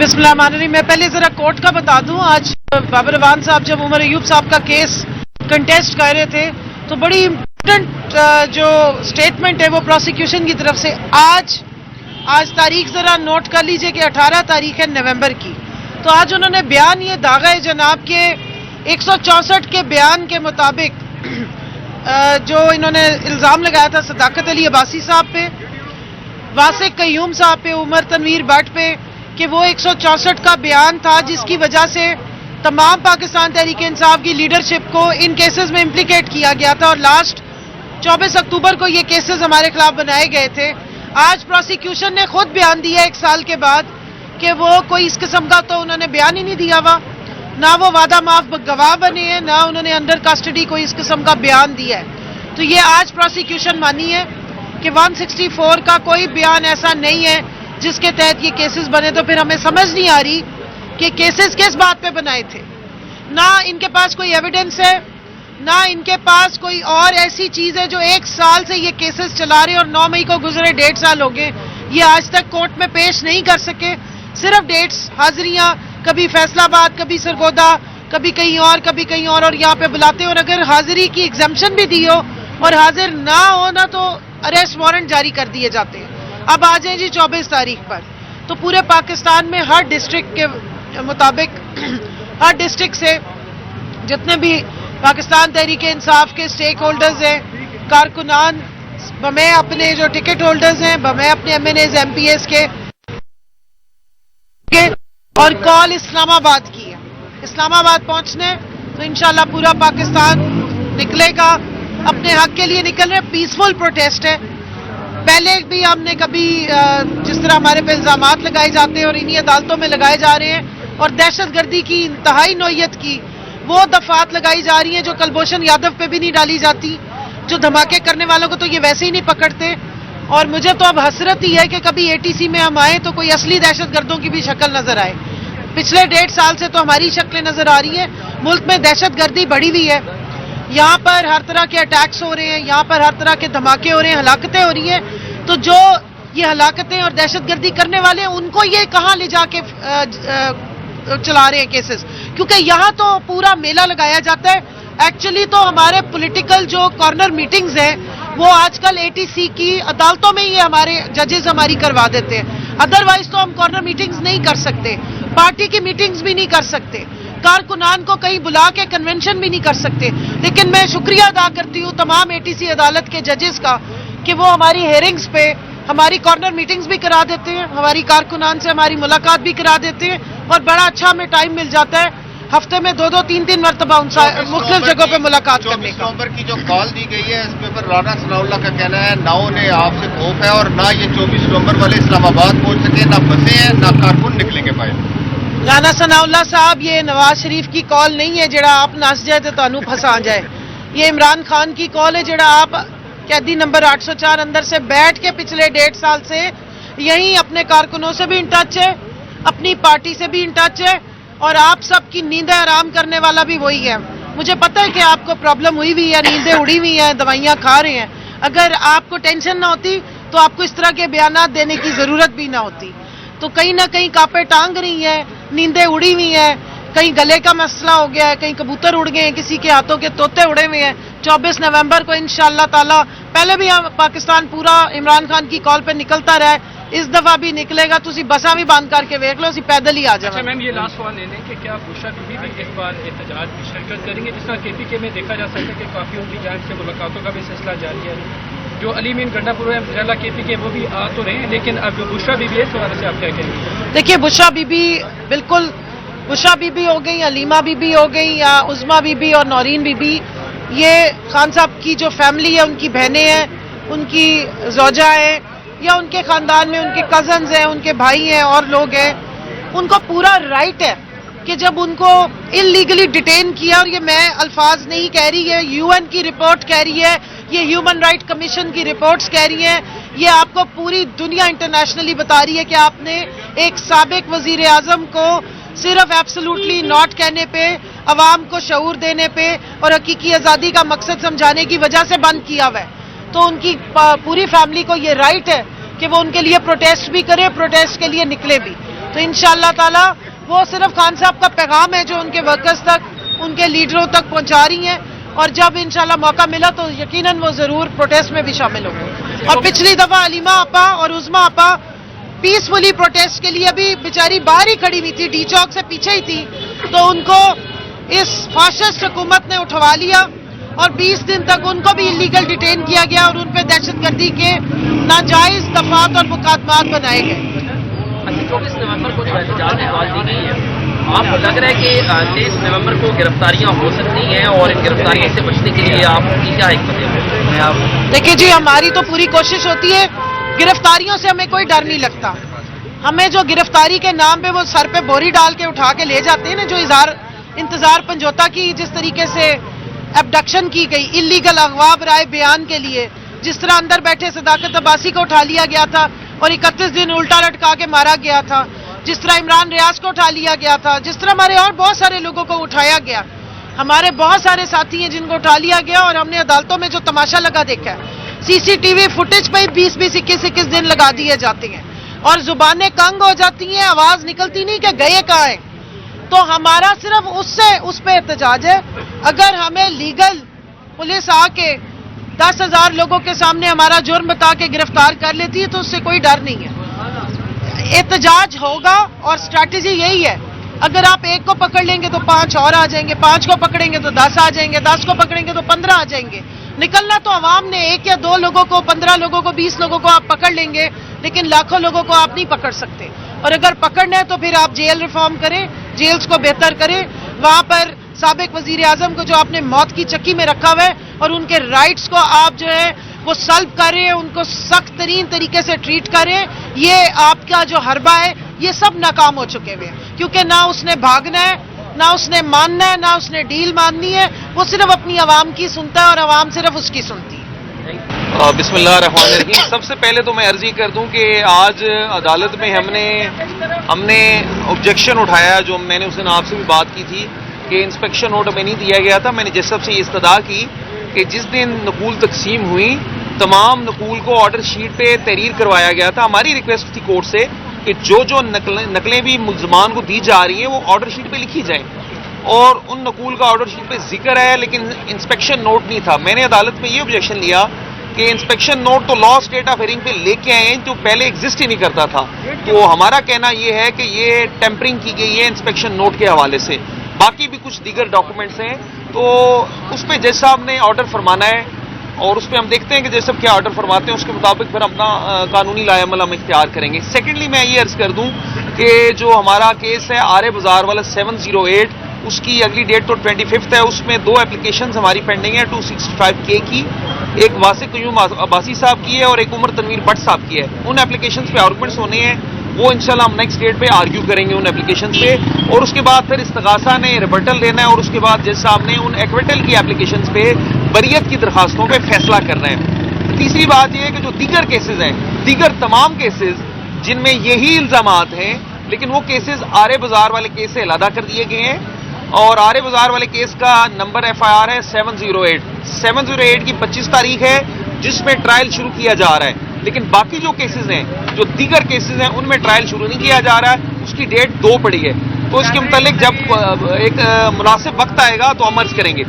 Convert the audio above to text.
बिस्मिल्लाहिर्रहमानिर्रहीम। मैं पहले ज़रा कोर्ट का बता दूं, आज बाबर रवान साहब जब उमर अयूब साहब का केस कंटेस्ट कर रहे थे तो बड़ी इम्पोर्टेंट जो स्टेटमेंट है वो प्रोसिक्यूशन की तरफ से आज तारीख ज़रा नोट कर लीजिए कि 18 तारीख है नवंबर की। तो आज उन्होंने बयान ये दागा है जनाब के 164 के बयान के मुताबिक जो इन्होंने इल्ज़ाम लगाया था सदाकत अली अब्बासी साहब पे, वासिक कयूम साहब पे, उमर तनवीर भट्ट पे, कि वो 164 का बयान था जिसकी वजह से तमाम पाकिस्तान तहरीक इंसाफ की लीडरशिप को इन केसेस में इम्प्लीकेट किया गया था और लास्ट 24 अक्टूबर को ये केसेस हमारे खिलाफ बनाए गए थे। आज प्रोसिक्यूशन ने खुद बयान दिया 1 साल के बाद कि वो कोई इस किस्म का तो उन्होंने बयान ही नहीं दिया हुआ, ना वो वादा माफ गवाह बने हैं, ना उन्होंने अंडर कस्टडी कोई इस किस्म का बयान दिया है। तो ये आज प्रोसिक्यूशन मानी है कि 164 का कोई बयान ऐसा नहीं है जिसके तहत ये केसेस बने। तो फिर हमें समझ नहीं आ रही कि केसेस किस बात पे बनाए थे। ना इनके पास कोई एविडेंस है, ना इनके पास कोई और ऐसी चीज है जो 1 साल से ये केसेस चला रहे और 9 मई को गुजरे 1.5 साल हो गए, ये आज तक कोर्ट में पेश नहीं कर सके। सिर्फ डेट्स, हाजिरियां, कभी फैसलाबाद, कभी सरगोदा, कभी कहीं और यहाँ पे बुलाते हैं। और अगर हाजिरी की एग्जम्पशन भी दी हो और हाजिर ना हो ना तो अरेस्ट वारंट जारी कर दिए जाते हैं। अब आ जाए जी 24 तारीख पर, तो पूरे पाकिस्तान में हर डिस्ट्रिक्ट के मुताबिक हर डिस्ट्रिक्ट से जितने भी पाकिस्तान तहरीक इंसाफ के स्टेक होल्डर्स हैं, कारकुनान, बमें अपने जो टिकट होल्डर्स हैं, बमें अपने MNAs MPAs के और कॉल इस्लामाबाद की है। इस्लामाबाद पहुंचने तो इंशाल्लाह पूरा पाकिस्तान निकलेगा, अपने हक के लिए निकल रहे। पीसफुल प्रोटेस्ट है। पहले भी हमने कभी जिस तरह हमारे पे इल्जामात लगाए जाते हैं और इन्हीं अदालतों में लगाए जा रहे हैं और दहशतगर्दी की इंतहाई नौयत की वो दफात लगाई जा रही हैं जो कुलभूषण यादव पे भी नहीं डाली जाती, जो धमाके करने वालों को तो ये वैसे ही नहीं पकड़ते। और मुझे तो अब हसरत ही है कि कभी ATC में हम आए तो कोई असली दहशतगर्दों की भी शक्ल नजर आए। पिछले 1.5 साल से तो हमारी शक्लें नजर आ रही है। मुल्क में दहशतगर्दी बढ़ी हुई है, यहाँ पर हर तरह के अटैक्स हो रहे हैं, यहाँ पर हर तरह के धमाके हो रहे हैं, हलाकतें हो रही हैं। तो जो ये हलाकतें और दहशतगर्दी करने वाले हैं उनको ये कहाँ ले जाके चला रहे हैं केसेस, क्योंकि यहाँ तो पूरा मेला लगाया जाता है। एक्चुअली तो हमारे पॉलिटिकल जो कॉर्नर मीटिंग्स हैं वो आजकल ATC की अदालतों में ही हमारे जजेस हमारी करवा देते हैं। अदरवाइज तो हम कॉर्नर मीटिंग्स नहीं कर सकते, पार्टी की मीटिंग्स भी नहीं कर सकते, कारकुनान को कहीं बुला के कन्वेंशन भी नहीं कर सकते। लेकिन मैं शुक्रिया अदा करती हूँ तमाम ATC अदालत के जजेस का कि वो हमारी हेयरिंग्स पे हमारी कॉर्नर मीटिंग्स भी करा देते हैं, हमारी कारकुनान से हमारी मुलाकात भी करा देते हैं और बड़ा अच्छा हमें टाइम मिल जाता है हफ्ते में 2-2, 3-3 मरतबा उनसे मुख्तलिफ जगहों पे मुलाकात करने का। नवंबर की जो कॉल दी गई है इसके ऊपर राना सनाउल्लाह का कहना है ना उन्हें आपसे खौफ है और ना ये 24 नवंबर वाले इस्लामाबाद पहुंच सके, ना बसें हैं, ना कारकुन निकलेंगे पाए। राना सनाउल्लाह साहब, ये नवाज शरीफ की कॉल नहीं है जड़ा आप नस जाए तो तानू फंसा जाए। ये इमरान खान की कॉल है जड़ा आप कैदी नंबर 804 अंदर से बैठ के पिछले 1.5 साल से यहीं अपने कारकुनों से भी इन टच है, अपनी पार्टी से भी इन टच है और आप सबकी नींदें आराम करने वाला भी वही है। मुझे पता है कि आपको प्रॉब्लम हुई हुई है, नींदें उड़ी हुई हैं, दवाइयाँ खा रहे हैं। अगर आपको टेंशन ना होती तो आपको इस तरह के बयानात देने की जरूरत भी ना होती। तो कहीं ना कहीं कापे टांग रही हैं, नींदें उड़ी हुई हैं, कहीं गले का मसला हो गया है, कहीं कबूतर उड़ गए हैं, किसी के हाथों के तोते उड़े हुए हैं। 24 नवंबर को इंशाअल्लाह ताला, पहले भी पाकिस्तान पूरा इमरान खान की कॉल पे निकलता रहा है, इस दफा भी निकलेगा। तुसी बसा भी बंद करके देख लो, पैदल ही आ जाए। अच्छा मैम, ये लास्ट सवाल ले लें कि क्या बुशरा बीबी भी इस बार एहतजाज में शिरकत करेंगे? जिस तरह KPK में देखा जा सकता है कि काफी उनकी जान से मुलाकातों का भी सिलसिला जारी है। जो अली मीन गंडापुर है KPK वो भी आ तो रहे हैं, लेकिन अब जो बुशरा बीबी है इस हवाले से आप क्या कहेंगे? देखिए, बुशरा बीबी बिल्कुल, बुशरा बीबी हो गई, अलीमा बीबी हो गई, या उज़मा बीबी और नौरीन बीबी, ये खान साहब की जो फैमिली है, उनकी बहनें हैं, उनकी ज़ौजा है, या उनके खानदान में उनके कजन्स हैं, उनके भाई हैं और लोग हैं, उनको पूरा राइट है कि जब उनको इलीगली डिटेन किया, और ये मैं अल्फाज नहीं कह रही है, UN की रिपोर्ट कह रही है, ये ह्यूमन राइट कमीशन की रिपोर्ट्स कह रही हैं, ये आपको पूरी दुनिया इंटरनेशनली बता रही है कि आपने एक साबिक वजीर आजम को सिर्फ एब्सोल्युटली नॉट कहने पे, अवाम को शऊर देने पे और हकीकी आज़ादी का मकसद समझाने की वजह से बंद किया हुआ है। तो उनकी पूरी फैमिली को ये राइट है कि वो उनके लिए प्रोटेस्ट भी करे, प्रोटेस्ट के लिए निकले भी। तो इंशाअल्लाह ताला वो सिर्फ खान साहब का पैगाम है जो उनके वर्कर्स तक, उनके लीडरों तक पहुंचा रही हैं, और जब इंशाअल्लाह मौका मिला तो यकीनन वो जरूर प्रोटेस्ट में भी शामिल होंगे। और पिछली दफा अलीमा आपा और उज़मा आपा पीसफुली प्रोटेस्ट के लिए अभी बेचारी बाहर ही खड़ी हुई थी, डी चौक से पीछे ही थी, तो उनको इस फाशिस्ट हुकूमत ने उठवा लिया और 20 दिन तक उनको भी इलीगल डिटेन किया गया और उन पर दहशतगर्दी के नाजायज दफात और मुकदमात बनाए गए। 24 नवंबर को जो एहतजाज में आवाज दी गई है, आपको लग रहा है कि 23 नवंबर को गिरफ्तारियां हो सकती हैं, और इन गिरफ्तारियों से बचने के लिए आपकी क्या हिकमत है? देखिए जी, हमारी तो पूरी कोशिश होती है, गिरफ्तारियों से हमें कोई डर नहीं लगता। हमें जो गिरफ्तारी के नाम पे वो सर पे बोरी डाल के उठा के ले जाते हैं ना, जो इंतजार पंजोता की जिस तरीके से एबडक्शन की गई इलीगल अगवा बराए बयान के लिए, जिस तरह अंदर बैठे सदाकत अब्बासी को उठा लिया गया था और 31 दिन उल्टा लटका के मारा गया था, जिस तरह इमरान रियाज को उठा लिया गया था, जिस तरह हमारे और बहुत सारे लोगों को उठाया गया। हमारे बहुत सारे साथी हैं जिनको उठा लिया गया, और हमने अदालतों में जो तमाशा लगा देखा है, सीसीटीवी फुटेज पे 20-20, 21-21 दिन लगा दिए जाते हैं और जुबानें कंग हो जाती हैं, आवाज निकलती नहीं कि गए कहाँ हैं। तो हमारा सिर्फ उस पे एहतजाज है। अगर हमें लीगल पुलिस आके 10,000 लोगों के सामने हमारा जुर्म बता के गिरफ्तार कर लेती है तो उससे कोई डर नहीं है। एहतजाज होगा और स्ट्रैटेजी यही है, अगर आप एक को पकड़ लेंगे तो 5 और आ जाएंगे, 5 को पकड़ेंगे तो 10 आ जाएंगे, 10 को पकड़ेंगे तो 15 आ जाएंगे। निकलना तो अवाम ने 1 या 2 लोगों को, 15 लोगों को, 20 लोगों को आप पकड़ लेंगे, लेकिन लाखों लोगों को आप नहीं पकड़ सकते। और अगर पकड़ना है तो फिर आप जेल रिफॉर्म करें, जेल्स को बेहतर करें, वहां पर साबिक वजीर आजम को जो आपने मौत की चक्की में रखा हुआ है और उनके राइट्स को आप जो है वो सल्ब कर रहे हैं, उनको सख्त तरीन तरीके से ट्रीट कर रहे हैं। ये आपका जो हरबा है ये सब नाकाम हो चुके हुए हैं, क्योंकि ना उसने भागना है, ना उसने मानना है, ना उसने डील माननी है, वो सिर्फ अपनी आवाम की सुनता है और आवाम सिर्फ उसकी सुनती है। बिस्मिल्लाहिर्रहमानिर्रहीम। सबसे पहले तो मैं अर्जी कर दूं कि आज अदालत में हमने ऑब्जेक्शन उठाया, जो मैंने उस दिन आपसे भी बात की थी कि इंस्पेक्शन नोट में नहीं दिया गया था। मैंने जज साहब से ये इस्तदा की कि जिस दिन नकूल तकसीम हुई तमाम नकूल को ऑर्डर शीट पे तहरीर करवाया गया था। हमारी रिक्वेस्ट थी कोर्ट से कि जो नकलें भी मुल्ज़मान को दी जा रही हैं वो ऑर्डर शीट पे लिखी जाएं, और उन नकूल का ऑर्डर शीट पे जिक्र है लेकिन इंस्पेक्शन नोट नहीं था। मैंने अदालत में ये ऑब्जेक्शन लिया कि इंस्पेक्शन नोट तो लॉ स्टेट ऑफ हेयरिंग पे लेके आए हैं, जो पहले एग्जिस्ट ही नहीं करता था। तो हमारा कहना ये है कि ये टेम्परिंग की गई है इंस्पेक्शन नोट के हवाले से। बाकी भी कुछ दीगर डॉक्यूमेंट्स हैं, तो उस पर जज साहब ने ऑर्डर फरमाना है और उस पर हम देखते हैं कि जज साहब क्या ऑर्डर फरमाते हैं, उसके मुताबिक फिर अपना कानूनी लाएमल हम इख्तियार करेंगे। सेकेंडली मैं ये अर्ज कर दूं कि जो हमारा केस है आरे बाजार वाला 708, उसकी अगली डेट तो 25 है। उसमें 2 एप्लीकेशंस हमारी पेंडिंग है 265K की, एक वासिक कयूम अब्बासी साहब की है और एक उमर तनवीर भट्ट साहब की है। उन एप्लीकेशंस पे आर्गुमेंट्स होने हैं, वो इंशाल्लाह हम नेक्स्ट डेट पे आर्ग्यू करेंगे उन एप्लीकेशंस पे, और उसके बाद फिर इस्तगासा ने रिबर्टल देना है और उसके बाद जज साहब ने उन एक्विटल की एप्लीकेशंस पे बरियत की दरखास्तों पे फैसला करना है। तीसरी बात यह है कि जो दीगर केसेज हैं, दीगर तमाम केसेज जिनमें यही इल्जामात हैं, लेकिन वो केसेज आरे बाजार वाले केस से अलहदा कर दिए गए हैं, और आरे बाजार वाले केस का नंबर FIR है 708 की 25 तारीख है जिसमें ट्रायल शुरू किया जा रहा है। लेकिन बाकी जो केसेस हैं, जो दीगर केसेस हैं, उनमें ट्रायल शुरू नहीं किया जा रहा है, उसकी डेट 2 पड़ी है। तो इसके मुतालिक जब एक मुनासिब वक्त आएगा तो हम अर्ज करेंगे।